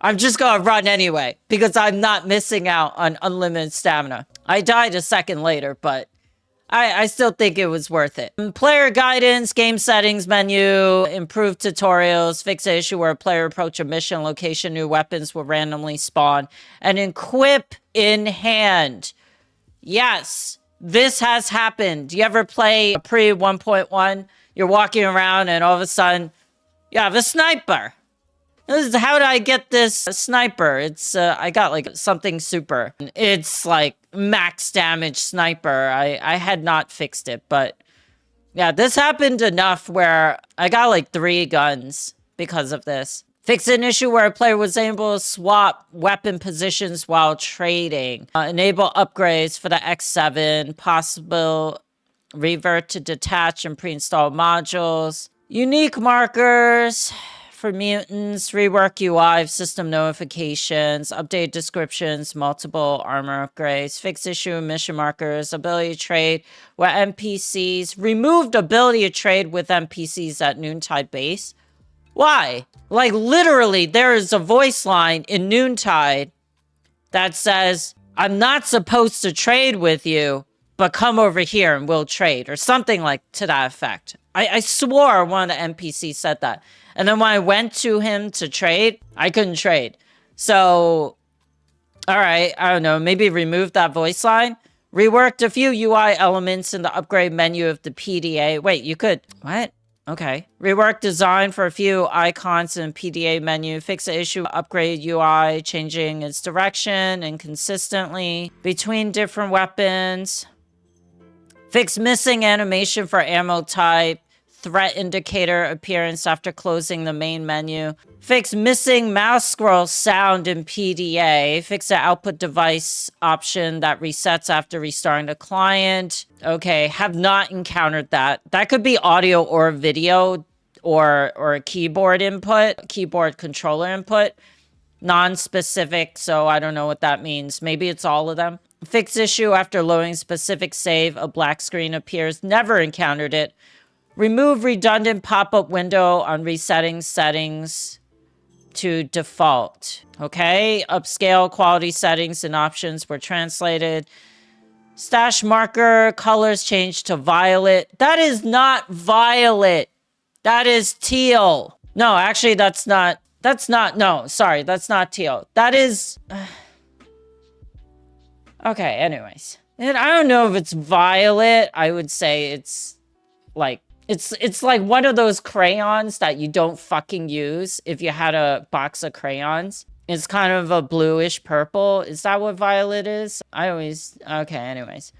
I'm just gonna run anyway, because I'm not missing out on unlimited stamina. I died a second later, but I still think it was worth it. Player guidance, game settings menu, improved tutorials, fix the issue where a player approach a mission location, new weapons will randomly spawn, and equip in hand. Yes, this has happened. Do you ever play pre 1.1? You're walking around and all of a sudden, you have a sniper. How did I get this sniper? It's, I got like something super. It's like max damage sniper. I had not fixed it, but yeah, this happened enough where I got like 3 guns because of this. Fix an issue where a player was able to swap weapon positions while trading. Enable upgrades for the X7. Possible revert to detach and pre-install modules. Unique markers for mutants, rework UI, system notifications, update descriptions, multiple armor upgrades, fix issue mission markers, ability to trade with NPCs, removed ability to trade with NPCs at Noontide base. Why? Like, literally, there is a voice line in Noontide that says, I'm not supposed to trade with you, but come over here and we'll trade, or something like to that effect. I swore one of the NPCs said that. And then when I went to him to trade, I couldn't trade. So, all right, I don't know, maybe remove that voice line. Reworked a few UI elements in the upgrade menu of the PDA. Wait, you could, what? Okay. Rework design for a few icons in PDA menu. Fix the issue, upgrade UI, changing its direction inconsistently between different weapons. Fix missing animation for ammo type. Threat indicator appearance after closing the main menu. Fix missing mouse scroll sound in PDA. Fix the output device option that resets after restarting the client. Okay, have not encountered that. That could be audio or video or a keyboard input, keyboard controller input. Non-specific, so I don't know what that means. Maybe it's all of them. Fix issue after loading specific save. A black screen appears. Never encountered it. Remove redundant pop-up window on resetting settings to default. Okay, upscale quality settings and options were translated. Stash marker colors changed to violet. That is not violet. That is teal. No, actually, that's not, no, sorry, that's not teal. That is, okay, anyways. And I don't know if it's violet. I would say it's like, it's like one of those crayons that you don't fucking use if you had a box of crayons. It's kind of a bluish purple. Is that what violet is? Okay, anyways.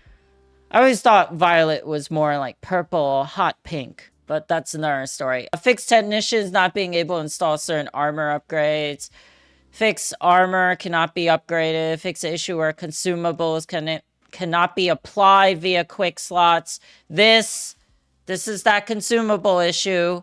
I always thought violet was more like purple, hot pink, but that's another story. Fix technicians not being able to install certain armor upgrades. Fix armor cannot be upgraded. Fix the issue where consumables cannot be applied via quick slots. This is that consumable issue.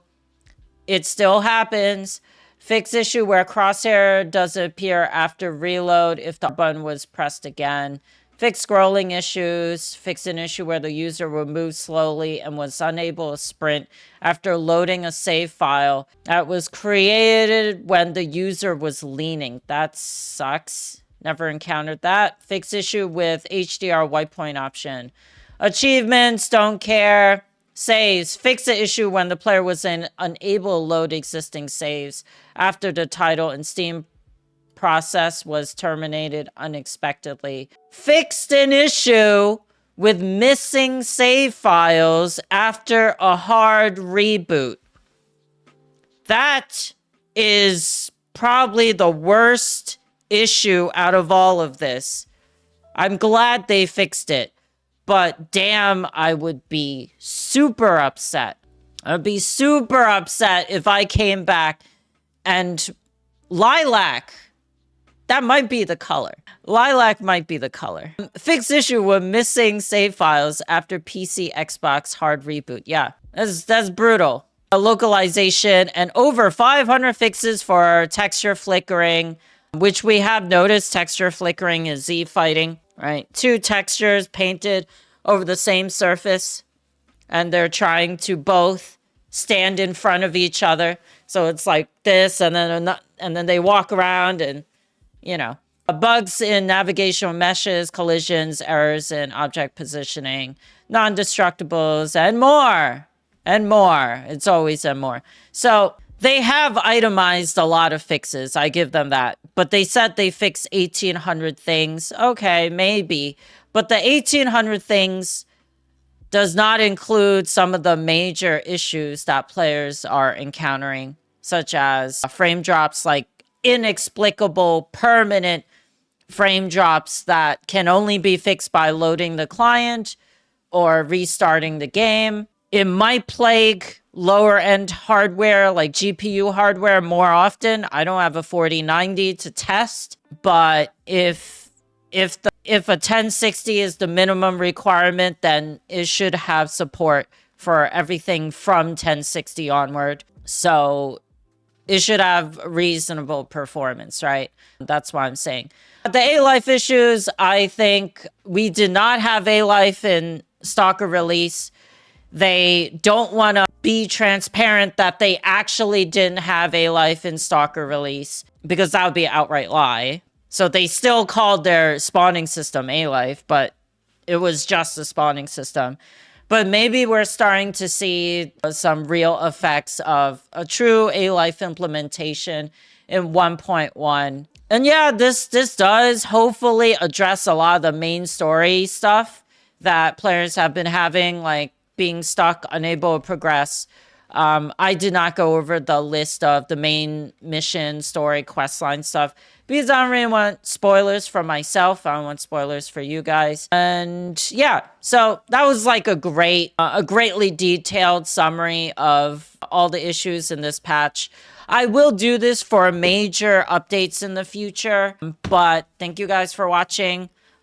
It still happens. Fix issue where crosshair doesn't appear after reload if the button was pressed again. Fix scrolling issues. Fix an issue where the user will move slowly and was unable to sprint after loading a save file that was created when the user was leaning. That sucks. Never encountered that. Fix issue with HDR white point option. Achievements, don't care. Saves. Fix the issue when the player was unable to load existing saves after the title and Steam process was terminated unexpectedly. Fixed an issue with missing save files after a hard reboot. That is probably the worst issue out of all of this. I'm glad they fixed it. But damn, I would be super upset. I would be super upset if I came back and lilac, that might be the color. Lilac might be the color. Fix issue with missing save files after PC, Xbox hard reboot. Yeah, that's brutal. A localization and over 500 fixes for texture flickering, which we have noticed texture flickering is Z fighting. Right, 2 textures painted over the same surface, and they're trying to both stand in front of each other. So it's like this, and then they walk around, and you know, bugs in navigational meshes, collisions, errors in object positioning, non-destructibles, and more, and more. It's always and more. So they have itemized a lot of fixes. I give them that. But they said they fixed 1,800 things. Okay, maybe. But the 1,800 things does not include some of the major issues that players are encountering, such as frame drops, like inexplicable, permanent frame drops that can only be fixed by loading the client or restarting the game. It might plague lower end hardware like GPU hardware more often. I don't have a 4090 to test, but if a 1060 is the minimum requirement, then it should have support for everything from 1060 onward. So it should have reasonable performance, right? That's what I'm saying. The A-Life issues, I think we did not have A-Life in Stalker release. They don't want to be transparent that they actually didn't have A-Life in Stalker release, because that would be an outright lie. So they still called their spawning system A-Life, but it was just a spawning system. But maybe we're starting to see some real effects of a true A-Life implementation in 1.1. And yeah, this does hopefully address a lot of the main story stuff that players have been having, like being stuck, unable to progress. I did not go over the list of the main mission, story, questline stuff, because I don't really want spoilers for myself. I don't want spoilers for you guys. And yeah, so that was like a greatly detailed summary of all the issues in this patch. I will do this for major updates in the future, but thank you guys for watching.